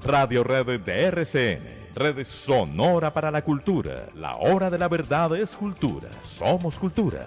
Radio Red de RCN, Red Sonora para la Cultura. La hora de la verdad es cultura. Somos cultura.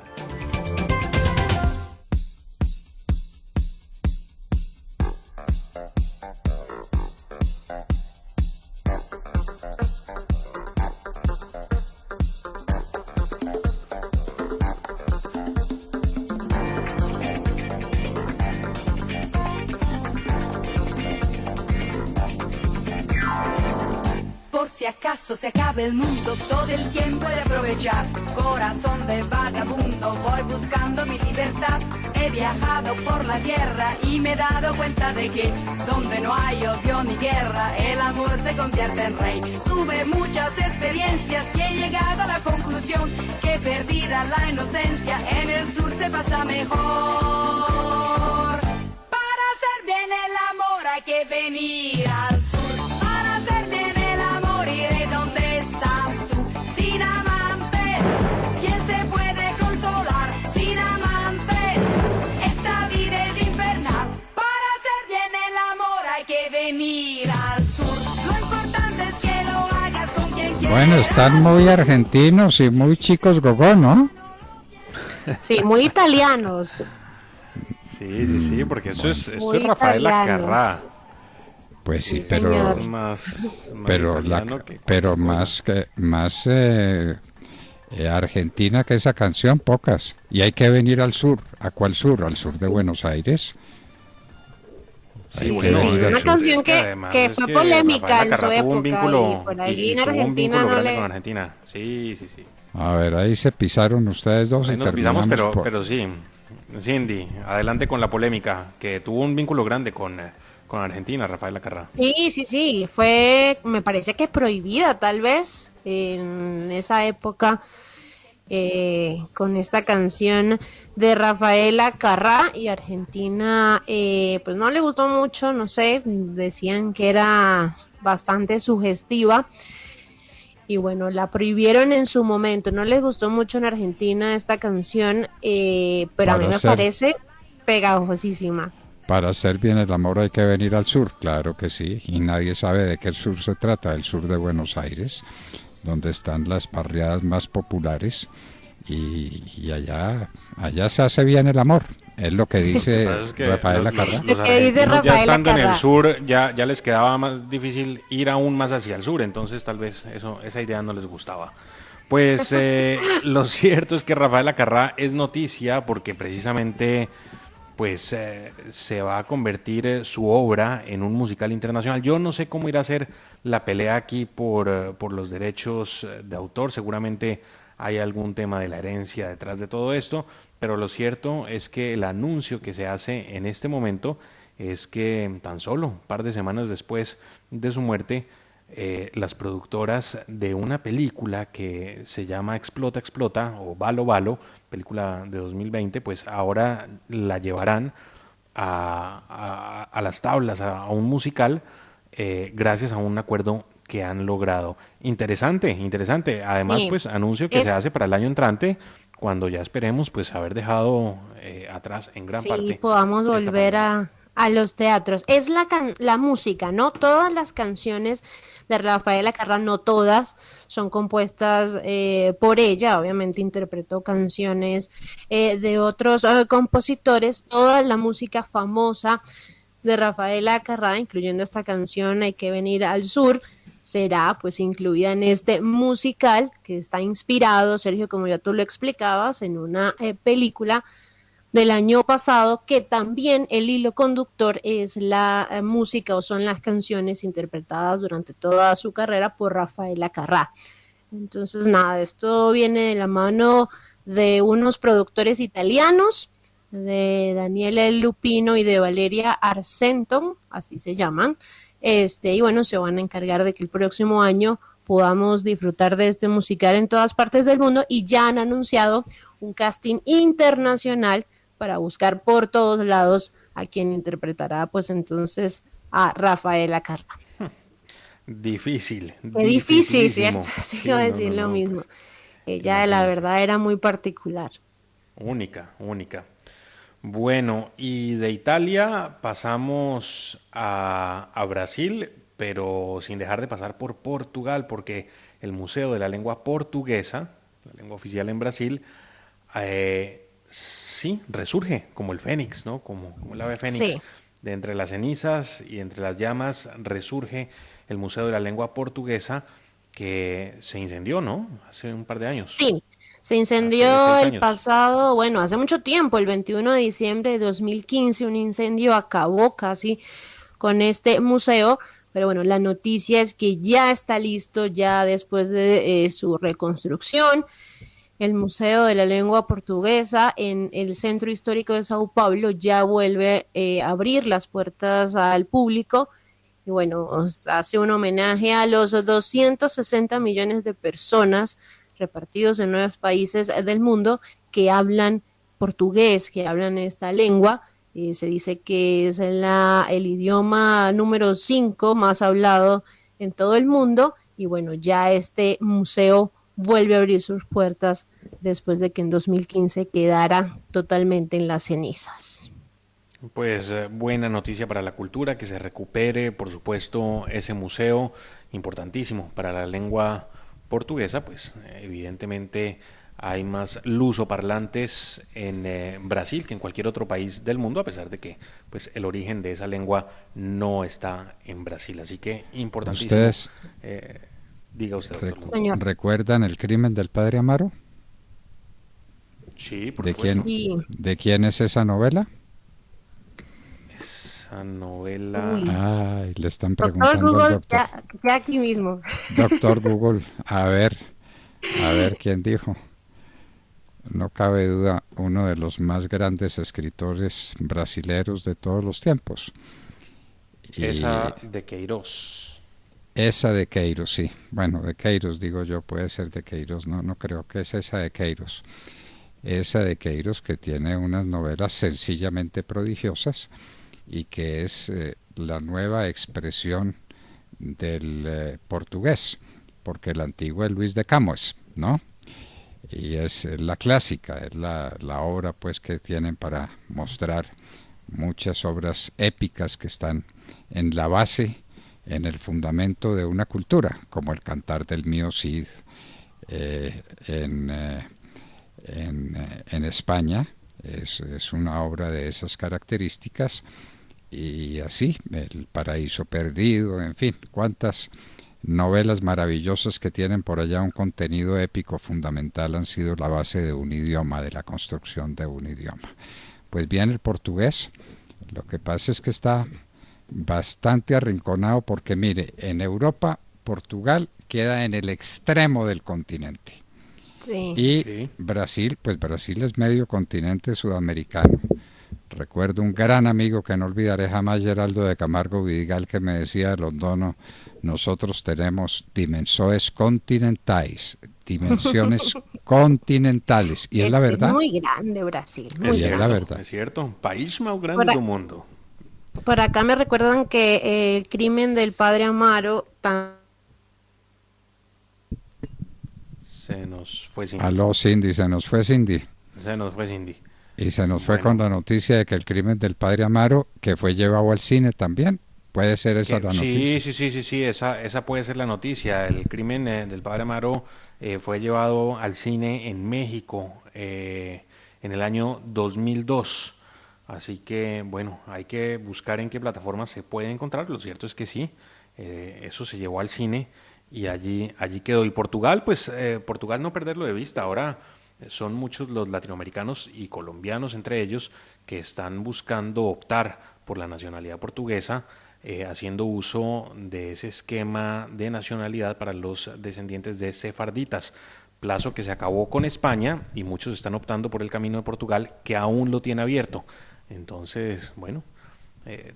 Si acaso se acaba el mundo, todo el tiempo he de aprovechar. Corazón de vagabundo, voy buscando mi libertad. He viajado por la tierra y me he dado cuenta de que donde no hay odio ni guerra, el amor se convierte en rey. Tuve muchas experiencias y he llegado a la conclusión que perdida la inocencia, en el sur se pasa mejor. Para hacer bien el amor hay que venir al sur. Para hacer bien el amor iré donde estás tú. Sin amantes, ¿quién se puede consolar? Sin amantes, esta vida es infernal. Para hacer bien el amor hay que venir al sur. Lo importante es que lo hagas con quien quieras. Bueno, están muy argentinos y muy chicos gogó, ¿no? Sí, muy italianos. Sí, porque esto es Muy Rafael italianos. Acarrá. Pues sí, Sí, pero señor. Más pero italiano que pero cosa. más argentina que esa canción, pocas. Y hay que venir al sur. ¿A cuál sur? Al sur de Buenos Aires. Sí, Hay bueno, que venir al Una sur. canción es que además que es fue que polémica Rafael en su Acarrá tuvo un época vínculo y por allí en tuvo un Argentina vínculo no grande le... con Argentina. Sí. A ver, ahí se pisaron ustedes dos Ahí y nos olvidamos, terminamos pero sí. Cindy, adelante con la polémica, que tuvo un vínculo grande con Argentina, Rafael Acarrá. Sí, fue, me parece que prohibida tal vez en esa época con esta canción de Rafael Acarrá y Argentina, pues no le gustó mucho, no sé, decían que era bastante sugestiva y bueno, la prohibieron en su momento, no les gustó mucho en Argentina esta canción, pero a mí me parece pegajosísima. Para hacer bien el amor hay que venir al sur, claro que sí, y nadie sabe de qué sur se trata, el sur de Buenos Aires, donde están las barriadas más populares, y allá se hace bien el amor, es lo que dice Es que Rafael los Acarrá. Lo que dice argentinos ya Rafael estando en el Acarrá. sur, ya les quedaba más difícil ir aún más hacia el sur, entonces tal vez esa idea no les gustaba. Pues lo cierto es que Rafael Acarrá es noticia porque precisamente pues se va a convertir su obra en un musical internacional. Yo no sé cómo irá a ser la pelea aquí por los derechos de autor, seguramente hay algún tema de la herencia detrás de todo esto, pero lo cierto es que el anuncio que se hace en este momento es que tan solo un par de semanas después de su muerte, las productoras de una película que se llama Explota, Explota o Balo, Balo, película de 2020, pues ahora la llevarán a las tablas, a un musical, gracias a un acuerdo que han logrado. Interesante. Además, Sí, pues anuncio que se hace para el año entrante, cuando ya esperemos pues haber dejado atrás en gran sí, parte podamos esta volver pandemia. a los teatros. Es la música, ¿no? Todas las canciones de Rafael Acarrá, no todas, son compuestas por ella. Obviamente interpretó canciones de otros compositores. Toda la música famosa de Rafael Acarrá, incluyendo esta canción Hay que venir al sur, será pues incluida en este musical que está inspirado, Sergio, como ya tú lo explicabas, en una película del año pasado, que también el hilo conductor es la música o son las canciones interpretadas durante toda su carrera por Rafael Acarrá. Entonces, nada, esto viene de la mano de unos productores italianos, de Daniele Lupino y de Valeria Arcento, así se llaman, y bueno, se van a encargar de que el próximo año podamos disfrutar de este musical en todas partes del mundo y ya han anunciado un casting internacional para buscar por todos lados a quien interpretará pues entonces a Rafael Acarrá. Difícil, Qué difícil, dificilísimo. ¿cierto? Sí, Sí, iba a no, decir no, lo no, mismo. pues Ella, la imagínense. verdad, era muy particular. Única. Bueno, y de Italia pasamos a Brasil, pero sin dejar de pasar por Portugal, porque el Museo de la Lengua Portuguesa, la lengua oficial en Brasil, sí, resurge como el fénix, ¿no? Como el ave fénix. Sí. De entre las cenizas y entre las llamas resurge el Museo de la Lengua Portuguesa, que se incendió, ¿no? Hace un par de años. Sí, se Hace incendió 6 el años. pasado, bueno, hace mucho tiempo, el 21 de diciembre de 2015, un incendio acabó casi con este museo, pero bueno, la noticia es que ya está listo, ya después de su reconstrucción, el Museo de la Lengua Portuguesa en el Centro Histórico de Sao Paulo ya vuelve a abrir las puertas al público y bueno, hace un homenaje a los 260 millones de personas repartidos en 9 países del mundo que hablan portugués, que hablan esta lengua. Se dice que es el idioma número 5 más hablado en todo el mundo y bueno, ya este museo vuelve a abrir sus puertas después de que en 2015 quedara totalmente en las cenizas. Pues buena noticia para la cultura, que se recupere, por supuesto, ese museo importantísimo para la lengua portuguesa, pues evidentemente hay más lusoparlantes en Brasil que en cualquier otro país del mundo, a pesar de que pues el origen de esa lengua no está en Brasil, así que importantísimo. ¿Ustedes Eh, diga usted, doctor Lugo. Señor. recuerdan el crimen del padre Amaro? Sí, por ¿De supuesto. quién, Y, de quién es esa novela? Esa novela. uy, Ay, le están doctor preguntando al Google, doctor. ya aquí mismo. Doctor Google, a ver quién dijo. No cabe duda, uno de los más grandes escritores brasileros de todos los tiempos. Y Esa de Queiroz. esa de Queiroz, sí. Bueno, de Queiroz digo yo, puede ser de Queiroz, no creo que es esa de Queiroz. Esa de Queiroz que tiene unas novelas sencillamente prodigiosas y que es la nueva expresión del portugués, porque el antiguo es Luis de Camões, ¿no? Y es la clásica, es la obra pues que tienen para mostrar muchas obras épicas que están en la base, en el fundamento de una cultura, como el Cantar del Mío Cid eh, en, eh, en España, es una obra de esas características, y así, El Paraíso Perdido, en fin, cuántas novelas maravillosas que tienen por allá un contenido épico fundamental han sido la base de un idioma, de la construcción de un idioma. Pues bien, el portugués, lo que pasa es que está bastante arrinconado porque mire, en Europa, Portugal queda en el extremo del continente. Sí. Y Sí. Brasil, pues Brasil es medio continente sudamericano. Recuerdo un gran amigo que no olvidaré jamás, Geraldo de Camargo Vidigal, que me decía, Londono, nosotros tenemos dimensiones continentales, dimensiones continentales. Y es la verdad, Muy grande Brasil, Es muy y es cierto, la grande. verdad. es cierto. País más grande Por, a- del mundo. por acá me recuerdan que el crimen del padre Amaro Se nos fue Cindy. Aló, Cindy, se nos fue Cindy. Se nos fue Cindy. Y se nos fue con Bueno, la noticia de que el crimen del padre Amaro, que fue llevado al cine también, puede ser esa la sí, noticia. sí, esa puede ser la noticia. El crimen del padre Amaro fue llevado al cine en México en el año 2002. Así que, bueno, hay que buscar en qué plataforma se puede encontrar. Lo cierto es que sí, eso se llevó al cine y allí quedó. Y Portugal, pues Portugal no perderlo de vista. Ahora son muchos los latinoamericanos y colombianos entre ellos que están buscando optar por la nacionalidad portuguesa, haciendo uso de ese esquema de nacionalidad para los descendientes de sefarditas, plazo que se acabó con España y muchos están optando por el camino de Portugal, que aún lo tiene abierto. Entonces, bueno,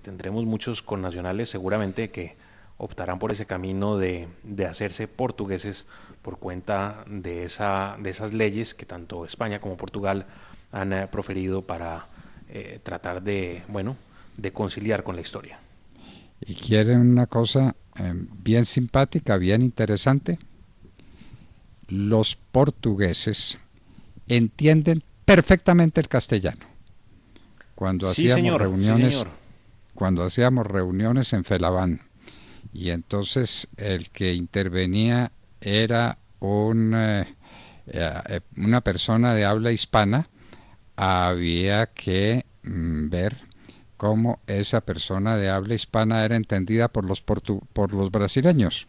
tendremos muchos connacionales seguramente que optarán por ese camino de hacerse portugueses por cuenta de esas leyes que tanto España como Portugal han proferido para tratar de, bueno, de conciliar con la historia. Y quieren una cosa bien simpática, bien interesante. Los portugueses entienden perfectamente el castellano. Cuando Sí, hacíamos señor, sí, reuniones, señor. cuando hacíamos reuniones en Felaván y entonces el que intervenía era una persona de habla hispana. Había que ver cómo esa persona de habla hispana era entendida por los brasileños.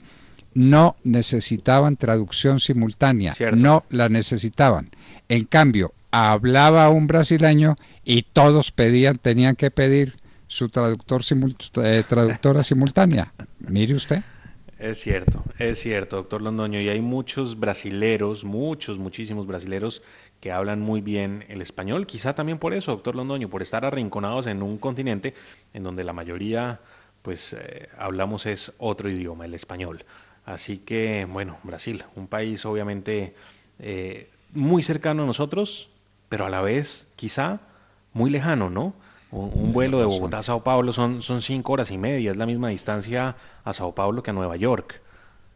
No necesitaban traducción simultánea, Cierto. no la necesitaban. En cambio, hablaba un brasileño y todos tenían que pedir su traductora simultánea. Mire usted. Es cierto, doctor Londoño, y hay muchos brasileros, muchísimos brasileros que hablan muy bien el español, quizá también por eso, doctor Londoño, por estar arrinconados en un continente en donde la mayoría, pues, hablamos es otro idioma, el español. Así que, bueno, Brasil, un país obviamente muy cercano a nosotros, pero a la vez quizá muy lejano, ¿no? Un vuelo de Bogotá a Sao Paulo son 5 horas y media, es la misma distancia a Sao Paulo que a Nueva York.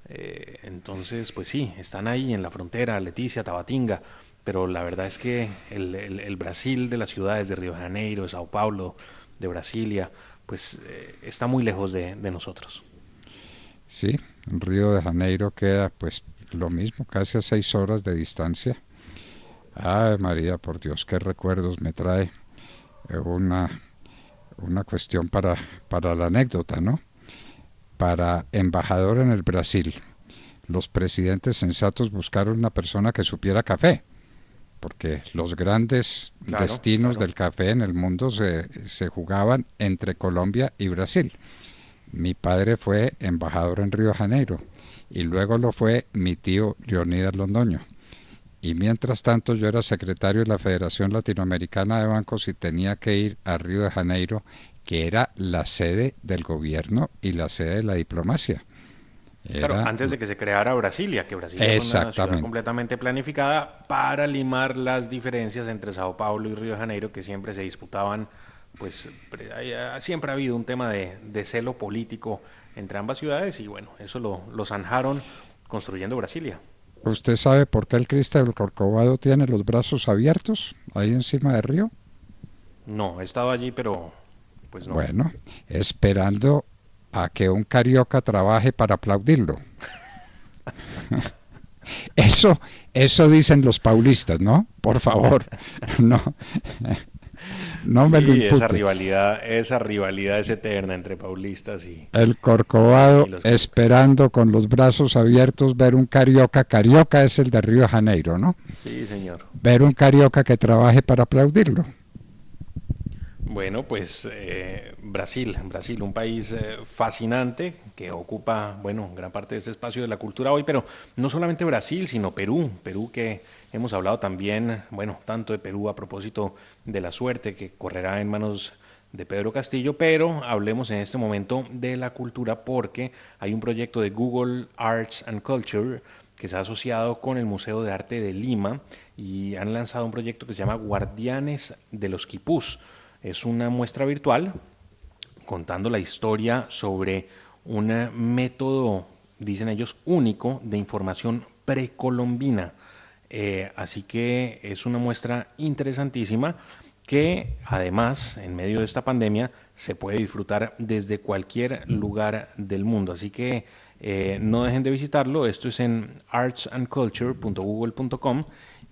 Entonces, pues sí, están ahí en la frontera, Leticia, Tabatinga, pero la verdad es que el Brasil de las ciudades de Río de Janeiro, de Sao Paulo, de Brasilia, pues está muy lejos de nosotros. Sí, Río de Janeiro queda pues lo mismo, casi a 6 horas de distancia. Ay, María, por Dios, qué recuerdos me trae una cuestión para la anécdota, ¿no? Para embajador en el Brasil, los presidentes sensatos buscaron una persona que supiera café, porque los grandes destinos del café en el mundo se jugaban entre Colombia y Brasil. Mi padre fue embajador en Río de Janeiro y luego lo fue mi tío Leonidas Londoño. Y mientras tanto yo era secretario de la Federación Latinoamericana de Bancos y tenía que ir a Río de Janeiro, que era la sede del gobierno y la sede de la diplomacia. Claro, antes de que se creara Brasilia, que Brasilia fue una ciudad completamente planificada para limar las diferencias entre Sao Paulo y Río de Janeiro, que siempre se disputaban, pues siempre ha habido un tema de celo político entre ambas ciudades y bueno, eso lo zanjaron construyendo Brasilia. ¿Usted sabe por qué el Cristo del Corcovado tiene los brazos abiertos ahí encima del río? No, he estado allí, pero pues no. Bueno, esperando a que un carioca trabaje para aplaudirlo. Eso dicen los paulistas, ¿no? Por favor, no me lo impute. Esa rivalidad es eterna entre paulistas y el Corcovado esperando con los brazos abiertos ver un carioca es el de Río de Janeiro, ¿no? Sí, señor. Ver un carioca que trabaje para aplaudirlo. Bueno, pues Brasil, un país fascinante que ocupa, bueno, gran parte de este espacio de la cultura hoy, pero no solamente Brasil, sino Perú que hemos hablado también, bueno, tanto de Perú a propósito de la suerte que correrá en manos de Pedro Castillo, pero hablemos en este momento de la cultura porque hay un proyecto de Google Arts and Culture que se ha asociado con el Museo de Arte de Lima y han lanzado un proyecto que se llama Guardianes de los Quipús. Es una muestra virtual contando la historia sobre un método, dicen ellos, único de información precolombina. Así que es una muestra interesantísima que además, en medio de esta pandemia, se puede disfrutar desde cualquier lugar del mundo. Así que no dejen de visitarlo. Esto es en artsandculture.google.com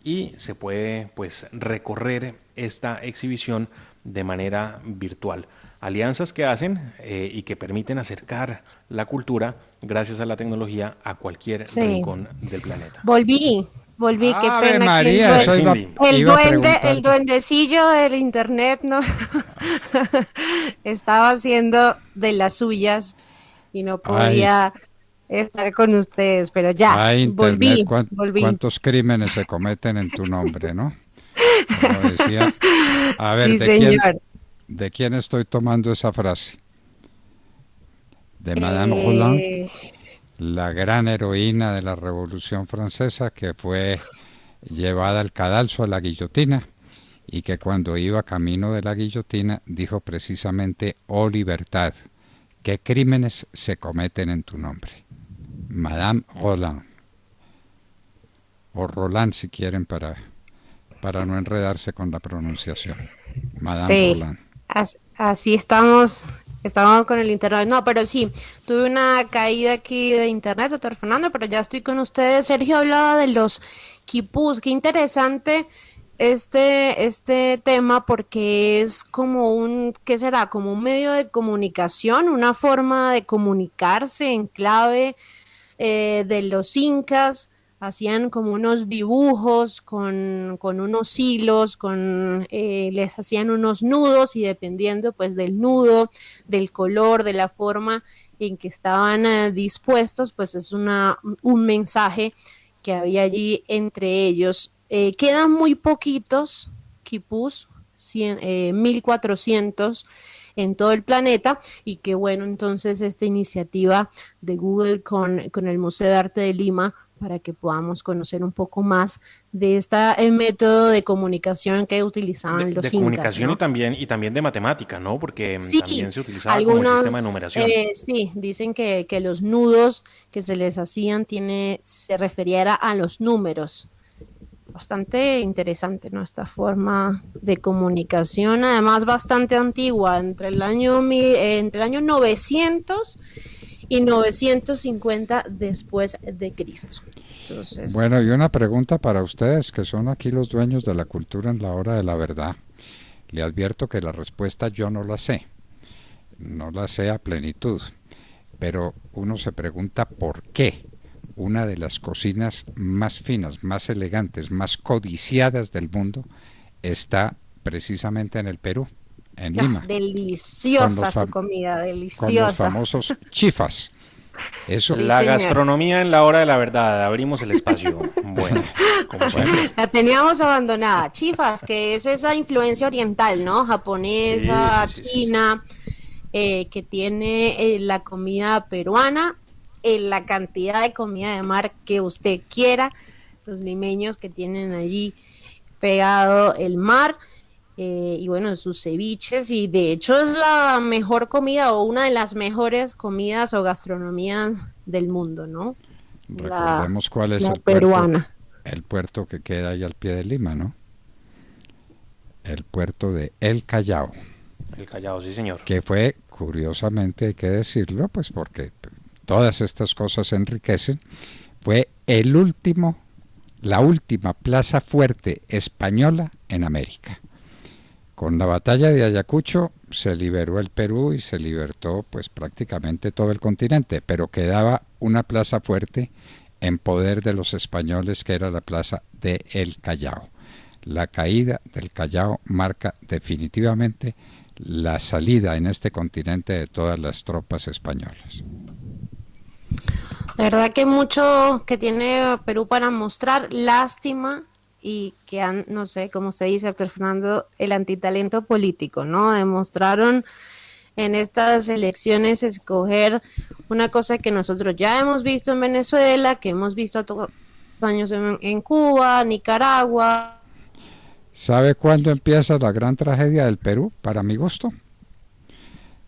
y se puede pues recorrer esta exhibición de manera virtual. Alianzas que hacen y que permiten acercar la cultura gracias a la tecnología a cualquier rincón del planeta. Volví, qué pena. María, El duendecillo del internet no estaba haciendo de las suyas y no podía estar con ustedes, pero ya, volví. volví. ¿Cuántos crímenes se cometen en tu nombre, no? Como decía, a ver, sí, ¿de quién estoy tomando esa frase? De Madame Roland, la gran heroína de la Revolución Francesa que fue llevada al cadalso, a la guillotina, y que cuando iba camino de la guillotina dijo precisamente: «Oh libertad, ¿qué crímenes se cometen en tu nombre?». Madame Roland, o Roland si quieren para no enredarse con la pronunciación. Madame Roland. Así estamos Estábamos con el internet. No, pero sí, tuve una caída aquí de internet, doctor Fernando, pero ya estoy con ustedes. Sergio hablaba de los quipús. Qué interesante este tema porque es como un, ¿qué será? Como un medio de comunicación, una forma de comunicarse en clave de los incas. Hacían como unos dibujos con unos hilos, les hacían unos nudos y dependiendo pues del nudo, del color, de la forma en que estaban dispuestos, pues es un mensaje que había allí entre ellos. Quedan muy poquitos quipús, 1400 en todo el planeta y qué bueno entonces esta iniciativa de Google con el Museo de Arte de Lima para que podamos conocer un poco más de este método de comunicación que utilizaban los de incas, comunicación ¿no? y también de matemática, ¿no? Porque Sí, también se utilizaba como el sistema de numeración. sí, dicen que los nudos que se les hacían se referiera a los números. Bastante interesante, ¿no? Esta forma de comunicación, además bastante antigua, entre el año 900 y 950 después de Cristo. Entonces, Bueno, y una pregunta para ustedes, que son aquí los dueños de la cultura en la hora de la verdad. Le advierto que la respuesta yo no la sé, no la sé a plenitud, pero uno se pregunta por qué una de las cocinas más finas, más elegantes, más codiciadas del mundo está precisamente en el Perú, en Lima, deliciosa su comida, con los deliciosa. famosos chifas. Eso, Sí, La señor. gastronomía en la hora de la verdad, abrimos el espacio. Bueno, como siempre. La teníamos abandonada. Chifas, que es esa influencia oriental, ¿no? Japonesa, Sí. china, que tiene la comida peruana, la cantidad de comida de mar que usted quiera, los limeños que tienen allí pegado el mar. Y bueno, sus ceviches, y de hecho es la mejor comida o una de las mejores comidas o gastronomías del mundo, ¿no? recordemos cuál es La peruana. el puerto que queda ahí al pie de Lima, ¿no? El puerto de El Callao, El Callao, sí, señor. que fue, curiosamente hay que decirlo, pues porque todas estas cosas enriquecen, fue la última plaza fuerte española en América. Con la batalla de Ayacucho se liberó el Perú y se libertó pues prácticamente todo el continente, pero quedaba una plaza fuerte en poder de los españoles que era la plaza de El Callao. La caída del Callao marca definitivamente la salida en este continente de todas las tropas españolas. La verdad que mucho que tiene Perú para mostrar, lástima y que han, no sé, como usted dice, doctor Fernando, el antitalento político, ¿no? Demostraron en estas elecciones escoger una cosa que nosotros ya hemos visto en Venezuela, que hemos visto todos los años en Cuba, Nicaragua. ¿Sabe cuándo empieza la gran tragedia del Perú, para mi gusto?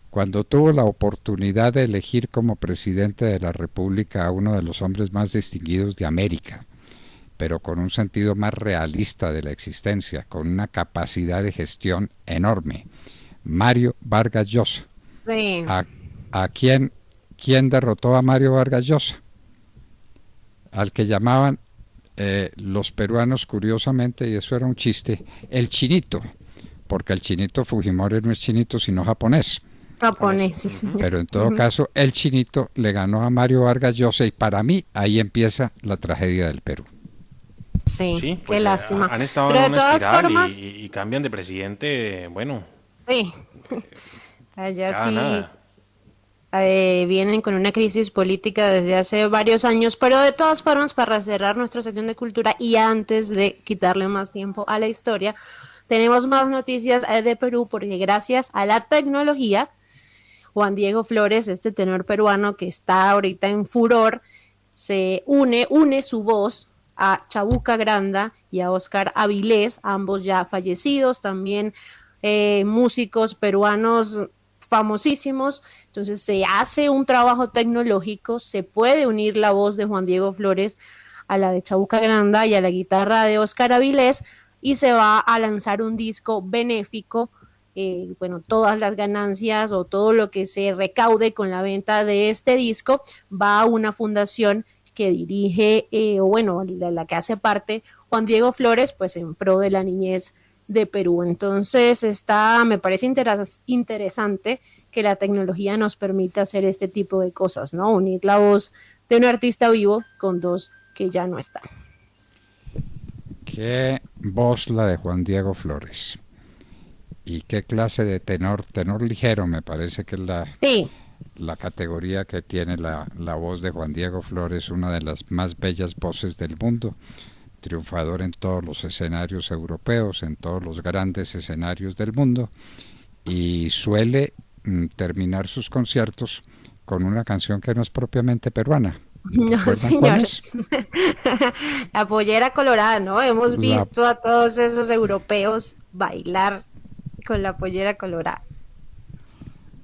Cuando tuvo la oportunidad de elegir como presidente de la República a uno de los hombres más distinguidos de América, pero con un sentido más realista de la existencia, con una capacidad de gestión enorme, Mario Vargas Llosa. Sí. ¿A quién derrotó a Mario Vargas Llosa? Al que llamaban los peruanos, curiosamente, y eso era un chiste, el chinito, porque el chinito Fujimori no es chinito sino japonés. Japonés, sí, señor. Pero en todo caso, el chinito le ganó a Mario Vargas Llosa y para mí ahí empieza la tragedia del Perú. Sí, pues, qué lástima. Han estado Pero en de una todas espiral formas, y cambian de presidente, bueno, sí, allá cada sí nada. vienen con una crisis política desde hace varios años, pero de todas formas, para cerrar nuestra sección de cultura y antes de quitarle más tiempo a la historia, tenemos más noticias de Perú porque gracias a la tecnología, Juan Diego Flores, este tenor peruano que está ahorita en furor, se une su voz a Chabuca Granda y a Oscar Avilés, ambos ya fallecidos, también músicos peruanos famosísimos. Entonces se hace un trabajo tecnológico, se puede unir la voz de Juan Diego Flores a la de Chabuca Granda y a la guitarra de Oscar Avilés y se va a lanzar un disco benéfico bueno, todas las ganancias o todo lo que se recaude con la venta de este disco va a una fundación que dirige, o bueno, de la que hace parte Juan Diego Flores, pues en pro de la niñez de Perú. Entonces me parece interesante que la tecnología nos permita hacer este tipo de cosas, ¿no? Unir la voz de un artista vivo con dos que ya no están. Qué voz la de Juan Diego Flores. Y qué clase de tenor ligero, me parece que es sí, la categoría que tiene la voz de Juan Diego Flores, una de las más bellas voces del mundo, triunfador en todos los escenarios europeos, en todos los grandes escenarios del mundo, y suele terminar sus conciertos con una canción que no es propiamente peruana. no, señores. La pollera colorada, ¿no? Hemos visto a todos esos europeos bailar con la pollera colorada.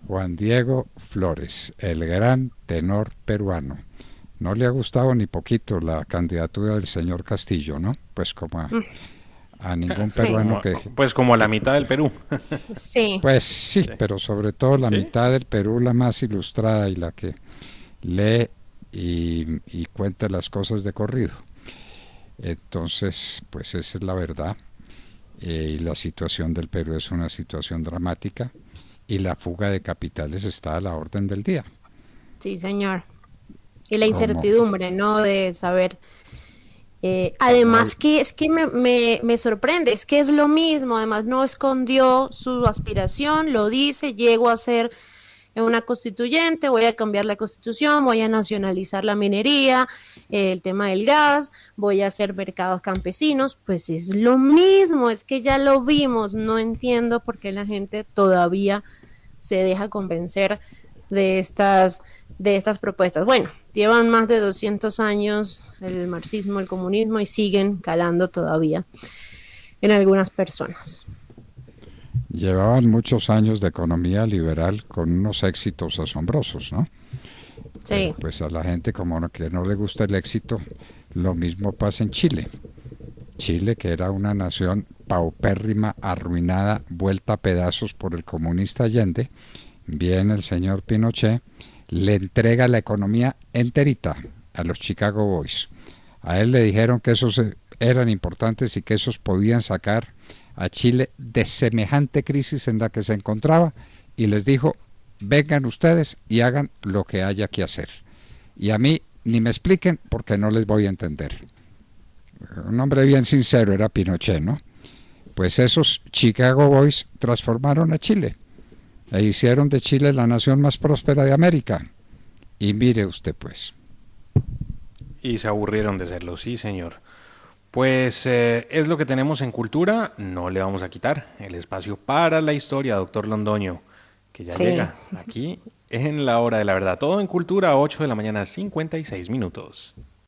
Juan Diego Flores, el gran tenor peruano. No le ha gustado ni poquito la candidatura del señor Castillo, ¿no? Pues como a ningún peruano que... Pues como a la mitad del Perú. Sí. Pues sí, pero sobre todo la mitad del Perú, la más ilustrada y la que lee y cuenta las cosas de corrido. Entonces, pues esa es la verdad. Y la situación del Perú es una situación dramática y la fuga de capitales está a la orden del día. Sí, señor. Y la incertidumbre, ¿no? De saber. Además, que es que me sorprende, es que es lo mismo. Además, no escondió su aspiración, lo dice, llego a ser una constituyente, voy a cambiar la constitución, voy a nacionalizar la minería, el tema del gas, voy a hacer mercados campesinos. Pues es lo mismo, es que ya lo vimos. No entiendo por qué la gente todavía se deja convencer de estas propuestas. Bueno, llevan más de 200 años el marxismo, el comunismo, y siguen calando todavía en algunas personas. Llevaban muchos años de economía liberal con unos éxitos asombrosos, ¿no? Sí. Pues a la gente como que no le gusta el éxito, lo mismo pasa en Chile. Chile, que era una nación paupérrima, arruinada, vuelta a pedazos por el comunista Allende, viene el señor Pinochet, le entrega la economía enterita a los Chicago Boys. A él le dijeron que esos eran importantes y que esos podían sacar a Chile de semejante crisis en la que se encontraba, y les dijo: vengan ustedes y hagan lo que haya que hacer. Y a mí ni me expliquen porque no les voy a entender. Un hombre bien sincero era Pinochet, ¿no? Pues esos Chicago Boys transformaron a Chile e hicieron de Chile la nación más próspera de América. Y mire usted, pues. Y se aburrieron de serlo, sí, señor. Pues es lo que tenemos en Cultura. No le vamos a quitar el espacio para la historia, doctor Londoño, que ya llega aquí en la hora de la verdad. Todo en Cultura, 8 de la mañana, 56 minutos.